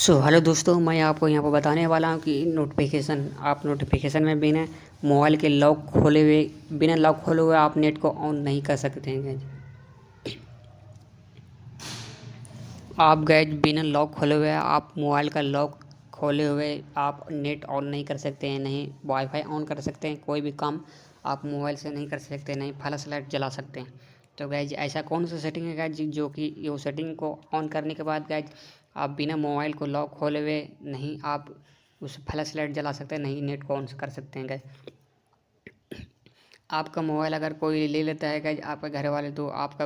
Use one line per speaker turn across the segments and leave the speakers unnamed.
Hello दोस्तों, मैं आपको यहाँ पर बताने वाला हूँ कि आप नोटिफिकेशन में बिना मोबाइल के बिना लॉक खोले हुए आप नेट को ऑन नहीं कर सकते हैं गाइज। आप गाइज बिना लॉक खोले हुए आप मोबाइल का लॉक खोले हुए आप नेट ऑन नहीं कर सकते हैं, नहीं वाईफाई ऑन कर सकते हैं, कोई भी काम आप मोबाइल से नहीं कर सकते, नहीं फ्लैश लाइट जला सकते हैं। तो गाइज ऐसा कौन सा सेटिंग है गाइज जो कि ये सेटिंग को ऑन करने के बाद गाइज आप बिना मोबाइल को लॉक खोले हुए नहीं आप उस फ्लैश लाइट जला सकते हैं, नहीं नेट को ऑन कर सकते हैं गाइज। आपका मोबाइल अगर कोई ले लेता है गाइज, आपके घर वाले, तो आपका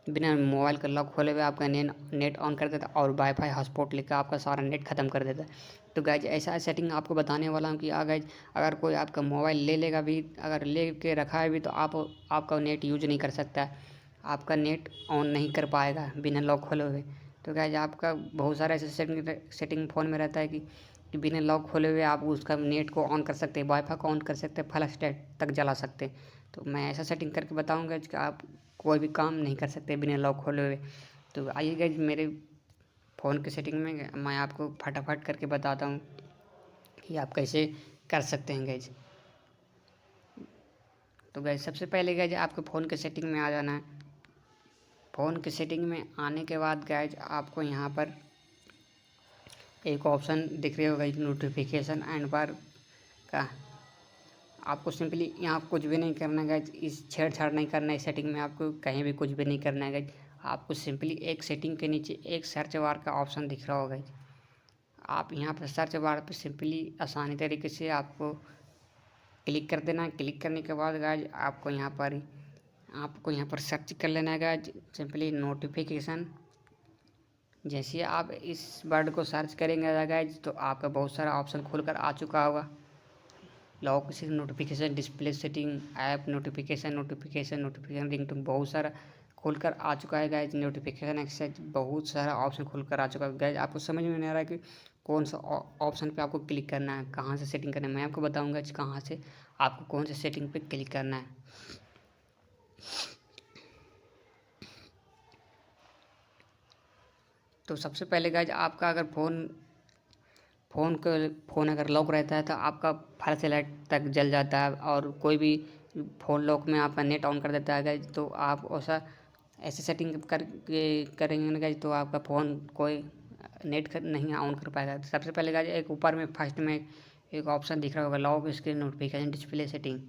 बिना मोबाइल का लॉक खोले हुए आपका नेट ऑन कर देता है और वाईफाई हॉटस्पॉट लेकर आपका सारा नेट ख़त्म कर देता है। तो गाइज ऐसा सेटिंग आपको बताने वाला हूँ कि गाइज अगर कोई आपका मोबाइल ले लेगा भी, अगर ले के रखा है भी, तो आपका नेट यूज नहीं कर सकता है, आपका नेट ऑन नहीं कर पाएगा बिना लॉक खोले हुए। तो गाइज आपका बहुत सारा ऐसा सेटिंग फ़ोन में रहता है कि बिना लॉक खोले हुए आप उसका नेट को ऑन कर सकते हैं, वाईफाई को ऑन कर सकते हैं, फ्लैश लाइट तक जला सकते हैं। तो मैं ऐसा सेटिंग करके बताऊंगा कि आप कोई भी काम नहीं कर सकते बिना लॉक खोले हुए। तो आइए गाइज मेरे फ़ोन की सेटिंग में मैं आपको फटाफट करके बताता हूँ कि आप कैसे कर सकते हैं गाइज। तो गाइज सबसे पहले गाइज आपको फ़ोन के सेटिंग में आ जाना है। फ़ोन के सेटिंग में आने के बाद गाइज आपको यहाँ पर एक ऑप्शन दिख रहा होगा नोटिफिकेशन एंड बार का। आपको सिंपली यहाँ कुछ भी नहीं करना है गाइज, इस छेड़छाड़ नहीं करना है सेटिंग में, आपको कहीं भी कुछ भी नहीं करना है गाइज। आपको सिंपली एक सेटिंग के नीचे एक सर्च बार का ऑप्शन दिख रहा होगा गाइज, आप यहाँ पर सर्च बार पर सिंपली आसानी तरीके से आपको क्लिक कर देना है। क्लिक करने के बाद गाइज आपको यहाँ पर सर्च कर लेना है गाइज, सिंपली नोटिफिकेशन। जैसे आप इस वर्ड को सर्च करेंगे गाइज तो आपका बहुत सारा ऑप्शन खुलकर आ चुका होगा। लॉक से notification, display setting, app notification ringtone, बहुत सारा खुलकर आ चुका है गाइज। नोटिफिकेशन एक्सेस, बहुत सारा ऑप्शन खुलकर आ चुका है गाइज। आपको समझ में नहीं आ रहा है कि कौन सा ऑप्शन पे आपको क्लिक करना है, कहाँ से सेटिंग करना है। मैं आपको बताऊंगा कहाँ से आपको कौन से सेटिंग पे क्लिक करना है। तो सबसे पहले गाइज आपका अगर फ़ोन अगर लॉक रहता है तो आपका फ्लैश लाइट तक जल जाता है, और कोई भी फ़ोन लॉक में आपका नेट ऑन कर देता है गाइज, तो आप ऐसे सेटिंग करेंगे ना गाइज, तो आपका फ़ोन कोई नेट नहीं ऑन कर पाएगा। सबसे पहले गाइज एक ऊपर में फर्स्ट में एक ऑप्शन दिख रहा होगा lock screen notification display setting,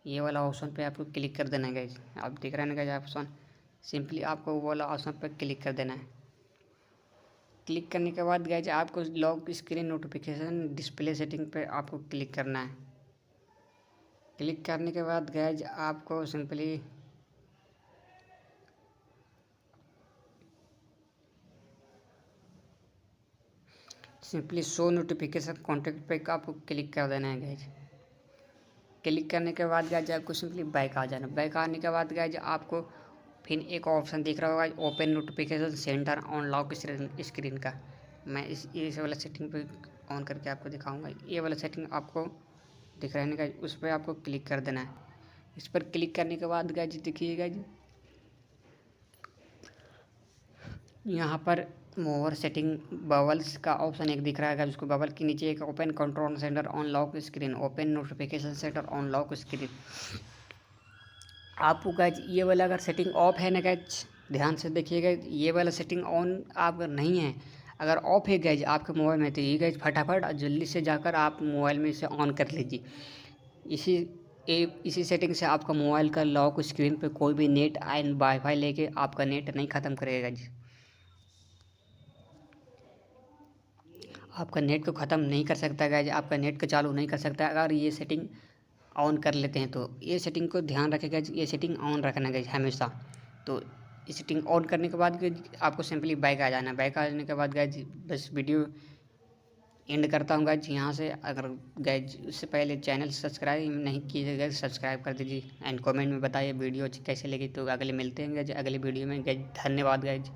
ये वाला ऑप्शन पे आपको क्लिक कर देना है गाइज। आप दिख रहे हैं ना गाइज ऑप्शन, सिंपली आपको वो वाला ऑप्शन पर क्लिक कर देना है। क्लिक करने के बाद गाइज आपको lock screen notification display setting पे आपको क्लिक करना है। क्लिक करने के बाद गाइज आपको सिंपली शो नोटिफिकेशन कॉन्टैक्ट पे आपको क्लिक कर देना है गाइज। क्लिक करने के बाद गाइज आपको सिंपली बैक आ जाना। बैक आने के बाद गाइज आपको फिर एक ऑप्शन दिख रहा होगा open notification centre on lock screen का। मैं इस वाला सेटिंग पे ऑन करके आपको दिखाऊंगा। ये वाला सेटिंग आपको दिख रहा है ना गाइज, उस पर आपको क्लिक कर देना है। इस पर क्लिक करने के बाद गाइज देखिए गाइज यहाँ पर मोर सेटिंग बबल्स का ऑप्शन एक दिख रहा है, उसको बबल के नीचे एक open control centre on lock screen, open notification centre on lock screen. आपको गाइज ये वाला अगर सेटिंग ऑफ है ना गाइज, ध्यान से देखिएगा, ये वाला सेटिंग ऑन आप नहीं है, अगर ऑफ है गाइज आपके मोबाइल में, तो ये गाइज फटाफट जल्दी से जाकर आप मोबाइल में इसे ऑन कर लीजिए। इसी सेटिंग से आपका मोबाइल का लॉक स्क्रीन पे कोई भी नेट एंड वाईफाई लेके आपका नेट नहीं ख़त्म करेगा जी, आपका नेट को ख़त्म नहीं कर सकता गाइज, आपका नेट को चालू नहीं कर सकता अगर ये सेटिंग ऑन कर लेते हैं। तो ये सेटिंग को ध्यान रखेगा, ये सेटिंग ऑन रखना गाइज हमेशा। तो ये सेटिंग ऑन करने के बाद आपको सिंपली बैक आ जाना। बैक आ जाने के बाद गाइज बस वीडियो एंड करता हूँ गाइज यहाँ से। अगर गाइज उससे पहले चैनल सब्सक्राइब नहीं कीजिएगा, सब्सक्राइब कर दीजिए एंड कमेंट में बताइए वीडियो कैसे लगी। तो अगले मिलते हैं गाइज अगले वीडियो में गाइज, धन्यवाद गाइज।